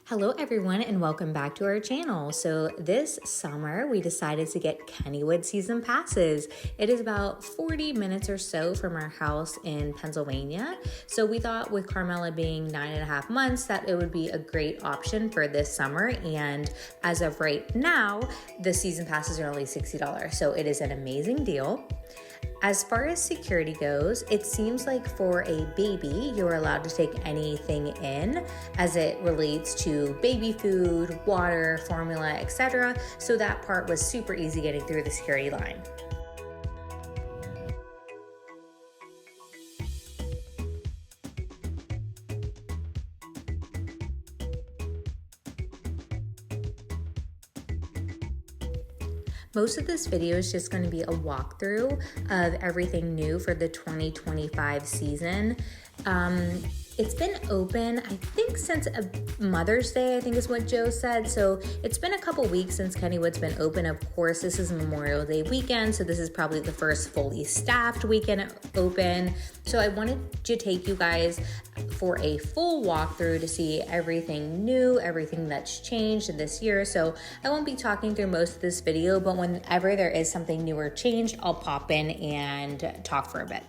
Hello everyone and welcome back to our channel. So this summer we decided to get Kennywood season passes. It is about 40 minutes or so from our house in Pennsylvania. So we thought with Carmela being 9.5 months that it would be a great option for this summer. And as of right now, the season passes are only $60. So it is an amazing deal. As far as security goes, it seems like for a baby, you're allowed to take anything in as it relates to baby food, water, formula, etc. So that part was super easy getting through the security line. Most of this video is just going to be a walkthrough of everything new for the 2025 season. It's been open, I think, since Mother's Day, I think is what Joe said. So it's been a couple weeks since Kennywood's been open. Of course, this is Memorial Day weekend, so this is probably the first fully staffed weekend open. So I wanted to take you guys for a full walkthrough to see everything new, everything that's changed this year. So I won't be talking through most of this video, but whenever there is something new or changed, I'll pop in and talk for a bit.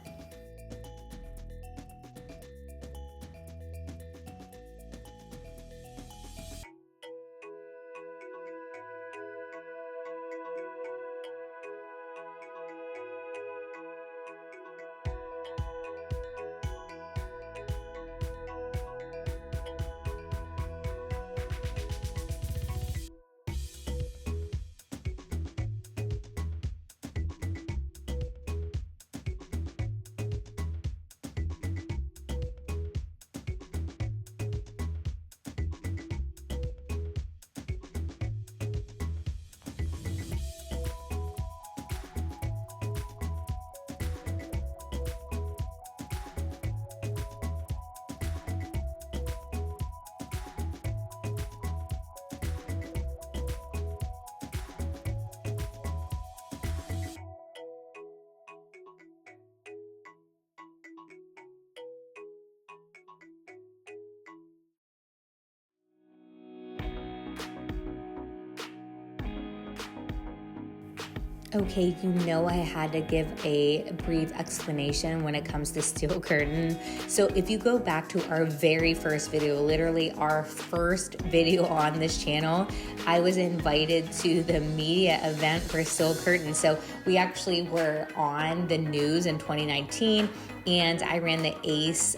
Okay, you know I had to give a brief explanation when it comes to steel curtain. So if you go back to our very first video, literally our first video on this channel, I was invited to the media event for steel curtain. So we actually were on the news in 2019 and I ran the ACE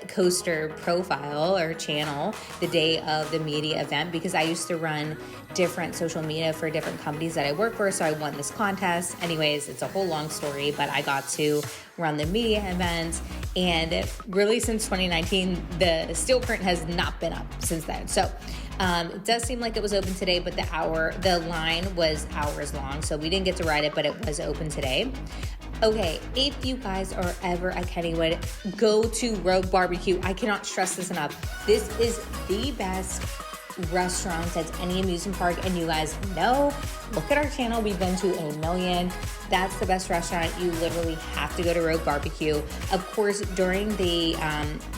coaster profile or channel the day of the media event because I used to run different social media for different companies that I work for, so I won this contest. Anyways, it's a whole long story, but I got to run the media event, and really since 2019 the steel curtain has not been up since then. So it does seem like it was open today, but the line was hours long, so we didn't get to ride it, but it was open today. Okay, if you guys are ever at Kennywood, go to Rogue Barbecue. I cannot stress this enough. This is the best restaurant at any amusement park, and you guys know, look at our channel, we've been to a million. That's the best restaurant. You literally have to go to Rogue Barbecue. Of course, during the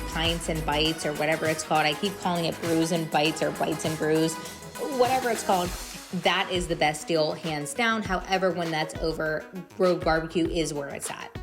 Pints and Bites or whatever it's called, I keep calling it Brews and Bites or Bites and Brews, whatever it's called, that is the best deal, hands down. However, when that's over, Rogue Barbecue is where it's at.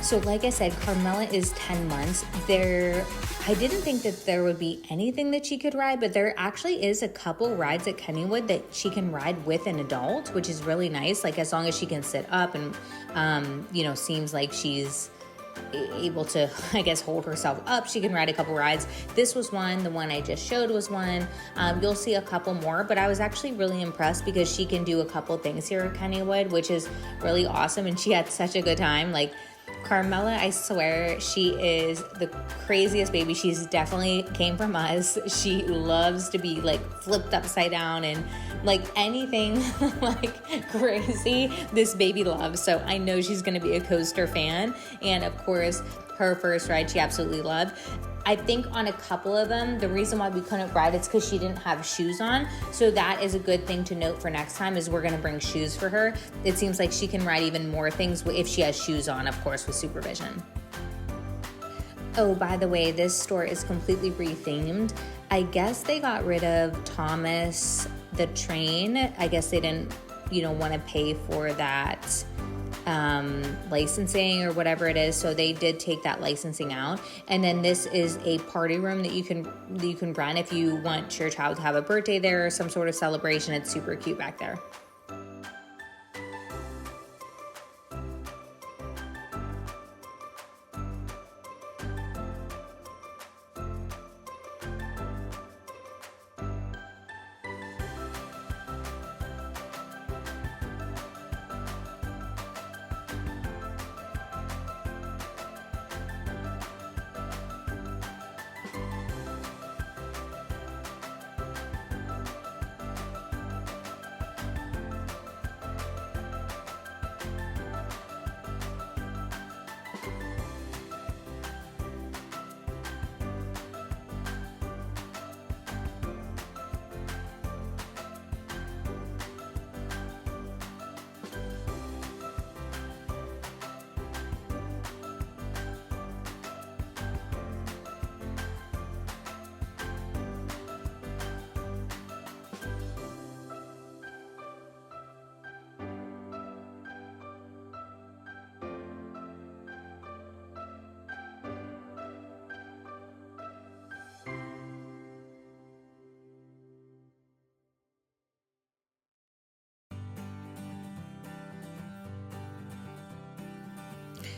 So like I said, Carmela is 10 months. I didn't think that there would be anything that she could ride, but there actually is a couple rides at Kennywood that she can ride with an adult, which is really nice. Like as long as she can sit up and, seems like she's able to, I guess, hold herself up, she can ride a couple rides. This was one. The one I just showed was one. You'll see a couple more, but I was actually really impressed because she can do a couple things here at Kennywood, which is really awesome. And she had such a good time. Like Carmela, I swear, she is the craziest baby. She's definitely came from us. She loves to be like flipped upside down and like anything like crazy this baby loves. So I know she's going to be a coaster fan. And of course, her first ride she absolutely loved. I think on a couple of them, the reason why we couldn't ride it's because she didn't have shoes on. So that is a good thing to note for next time is we're going to bring shoes for her. It seems like she can ride even more things if she has shoes on, of course, with supervision. Oh, by the way, this store is completely rethemed. I guess they got rid of Thomas the Train. I guess they didn't, want to pay for that licensing or whatever it is. So they did take that licensing out. And then this is a party room that you can rent if you want your child to have a birthday there or some sort of celebration. It's super cute back there.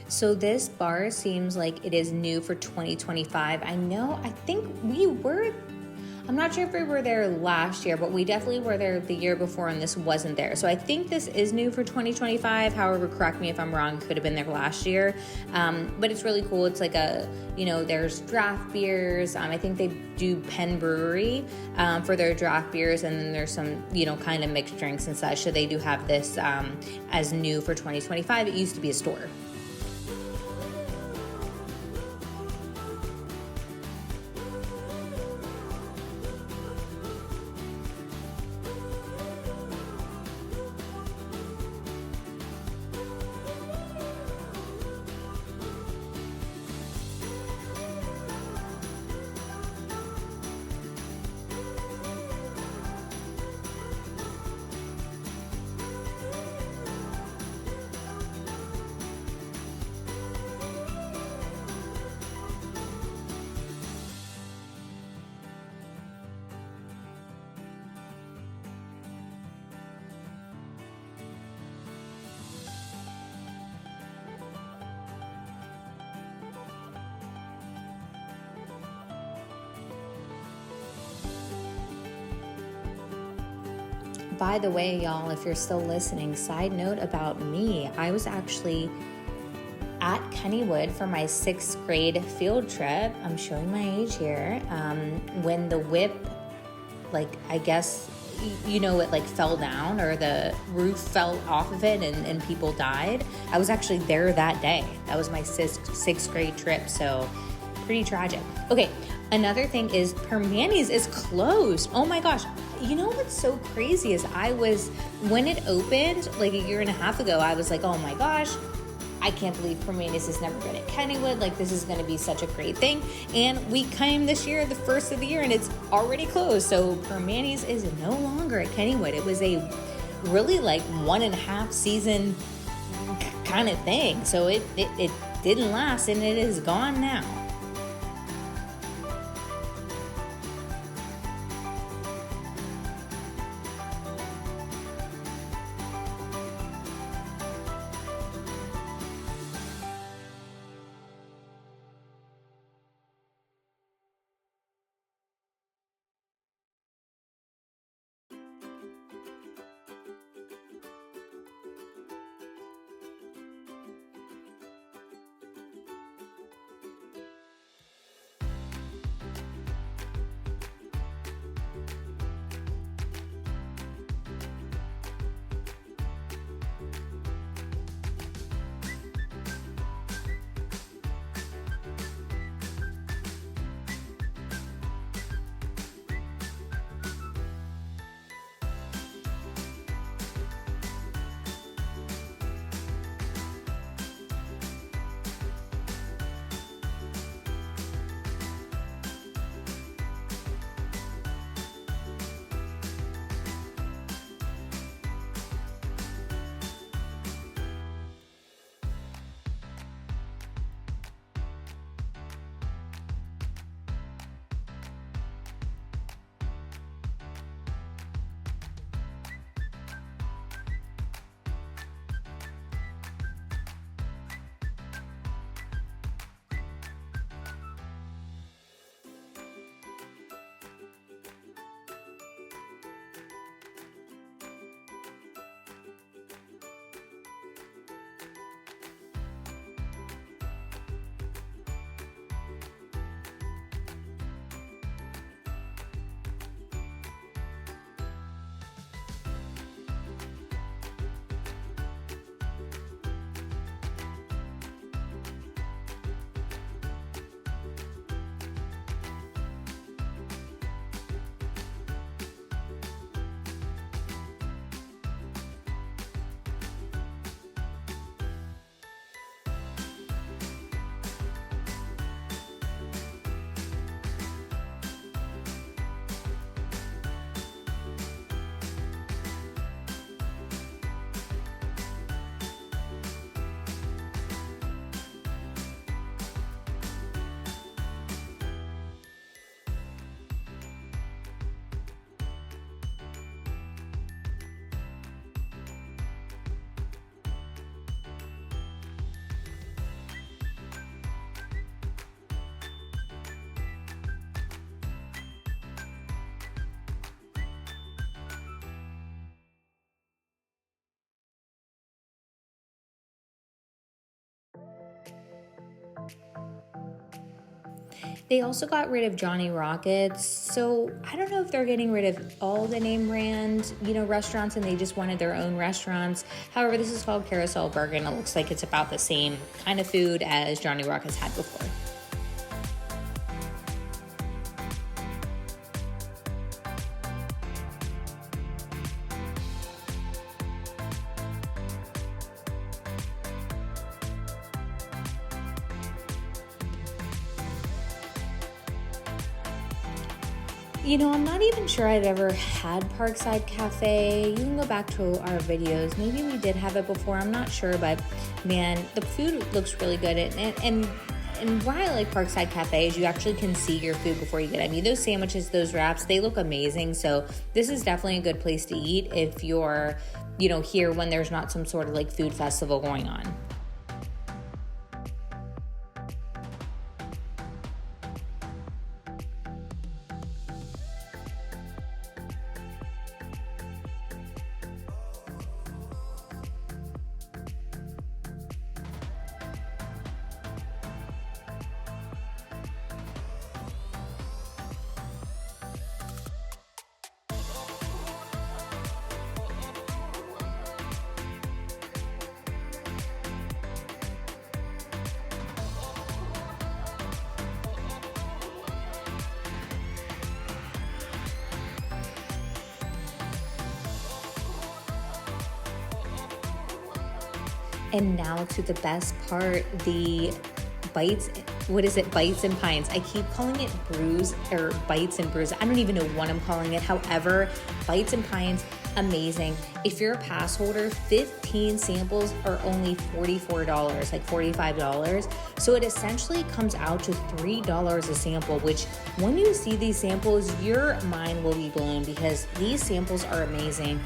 So this bar seems like it is new for 2025. I'm not sure if we were there last year, but we definitely were there the year before and this wasn't there. So I think this is new for 2025. However, correct me if I'm wrong, could have been there last year. But it's really cool. It's like there's draft beers. I think they do Penn Brewery for their draft beers. And then there's some, kind of mixed drinks and such. So they do have this as new for 2025. It used to be a store. By the way, y'all, if you're still listening, side note about me, I was actually at Kennywood for my 6th grade field trip. I'm showing my age here. When the whip, I guess, it fell down or the roof fell off of it and people died. I was actually there that day. That was my 6th grade trip. So pretty tragic. Okay. Another thing is Permanis is closed. Oh my gosh. You know what's so crazy is when it opened like a year and a half ago, I was like, oh my gosh, I can't believe Permanis has never been at Kennywood. This is going to be such a great thing. And we came this year, the first of the year, and it's already closed. So Permanis is no longer at Kennywood. It was a really 1.5 season kind of thing. So it didn't last, and it is gone now. They also got rid of Johnny Rockets, so I don't know if they're getting rid of all the name brand, restaurants, and they just wanted their own restaurants. However, this is called Carousel Burger, and it looks like it's about the same kind of food as Johnny Rockets had before. I'm not even sure I've ever had Parkside Cafe. You can go back to our videos. Maybe we did have it before. I'm not sure, but man, the food looks really good. And why I like Parkside Cafe is you actually can see your food before you get it. I mean, those sandwiches, those wraps, they look amazing. So this is definitely a good place to eat if you're, here when there's not some sort of like food festival going on. And now to the best part, the bites. What is it? Bites and Pints. I keep calling it brews or bites and brews. I don't even know what I'm calling it. However, Bites and Pints amazing. If you're a pass holder, 15 samples are only $44, like $45. So it essentially comes out to $3 a sample, which when you see these samples, your mind will be blown because these samples are amazing.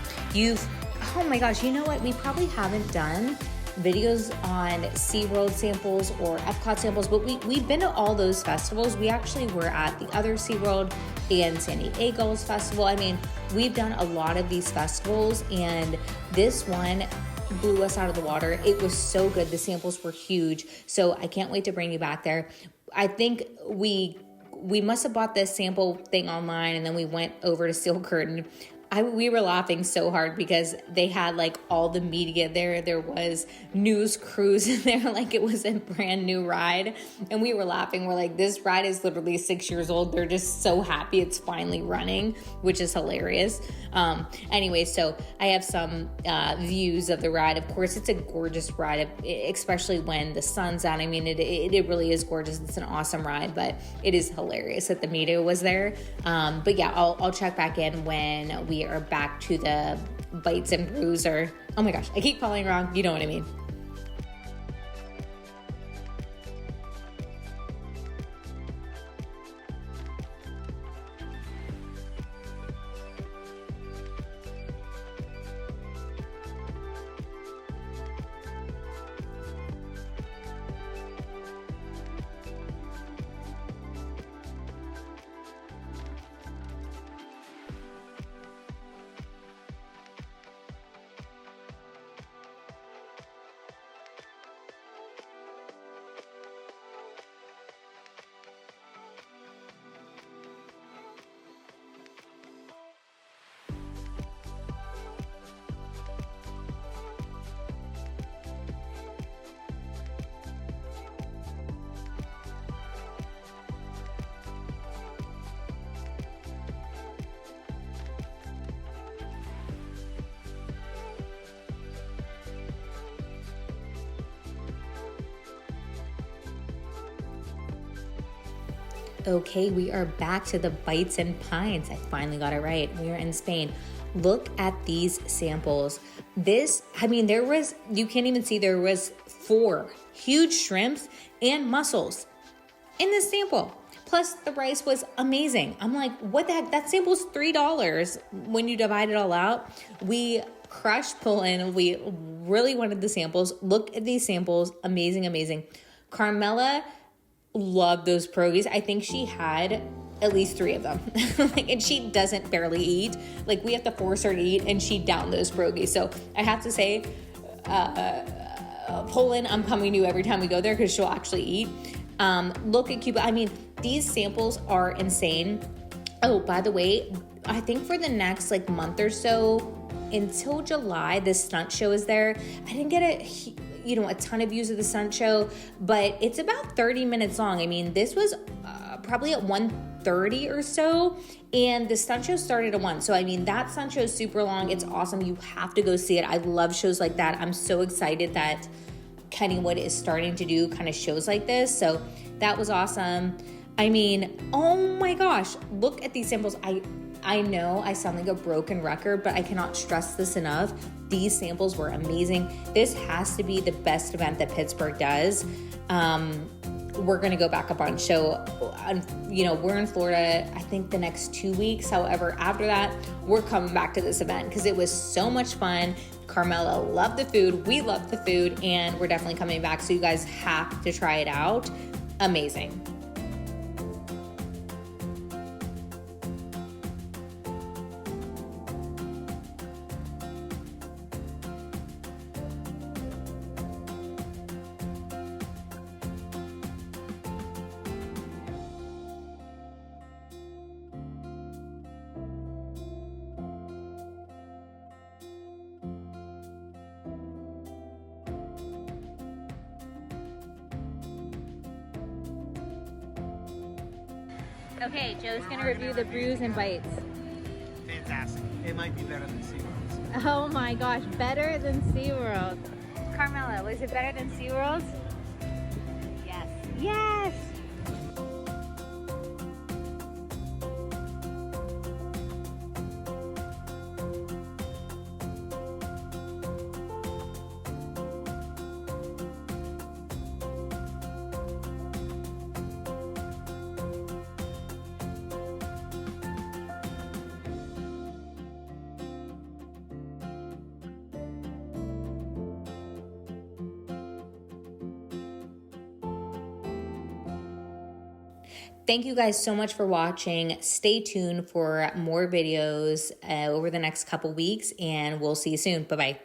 Oh my gosh, you know what? We probably haven't done videos on SeaWorld samples or Epcot samples, but we've been to all those festivals. We actually were at the other SeaWorld and San Diego's festival. I mean, we've done a lot of these festivals, and this one blew us out of the water. It was so good. The samples were huge. So I can't wait to bring you back there. I think we must have bought this sample thing online, and then we went over to Steel Curtain. We were laughing so hard because they had like all the media there. There was news crews in there like it was a brand new ride. And we were laughing. We're like, this ride is literally 6 years old. They're just so happy it's finally running, which is hilarious. Anyway, so I have some views of the ride. Of course, it's a gorgeous ride, especially when the sun's out. I mean, it really is gorgeous. It's an awesome ride, but it is hilarious that the media was there. But yeah, I'll check back in when we are back to the Bites and Brews, or oh my gosh, I keep calling it wrong. You know what I mean. Okay, we are back to the Bites and Pints. I finally got it right. We are in Spain. Look at these samples. You can't even see, there was 4 huge shrimps and mussels in this sample. Plus the rice was amazing. I'm like, what the heck? That sample's $3 when you divide it all out. We crushed pull-in. We really wanted the samples. Look at these samples. Amazing, amazing. Carmela loved those pierogies. I think she had at least 3 of them. And she doesn't barely eat. Like, we have to force her to eat, and she downed those pierogies. So I have to say, Poland, I'm coming to you every time we go there because she'll actually eat. Look at Cuba. I mean, these samples are insane. Oh, by the way, I think for the next month or so, until July, the stunt show is there. I didn't get a ton of views of the stunt show, but it's about 30 minutes long. I mean, this was probably at 1:30 or so, and the stunt show started at 1. So, I mean, that stunt show is super long. It's awesome. You have to go see it. I love shows like that. I'm so excited that Kennywood is starting to do kind of shows like this. So that was awesome. I mean, oh my gosh, look at these samples. I know I sound like a broken record, but I cannot stress this enough. These samples were amazing. This has to be the best event that Pittsburgh does. We're going to go back a bunch. So, we're in Florida, I think the next 2 weeks. However, after that, we're coming back to this event because it was so much fun. Carmela loved the food. We loved the food, and we're definitely coming back. So you guys have to try it out. Amazing. Okay, Joe's gonna review the brews and bites. Fantastic. It might be better than SeaWorld's. Oh my gosh, better than SeaWorld. Carmela, was it better than SeaWorld's? Yes. Yes! Thank you guys so much for watching. Stay tuned for more videos over the next couple weeks, and we'll see you soon. Bye-bye.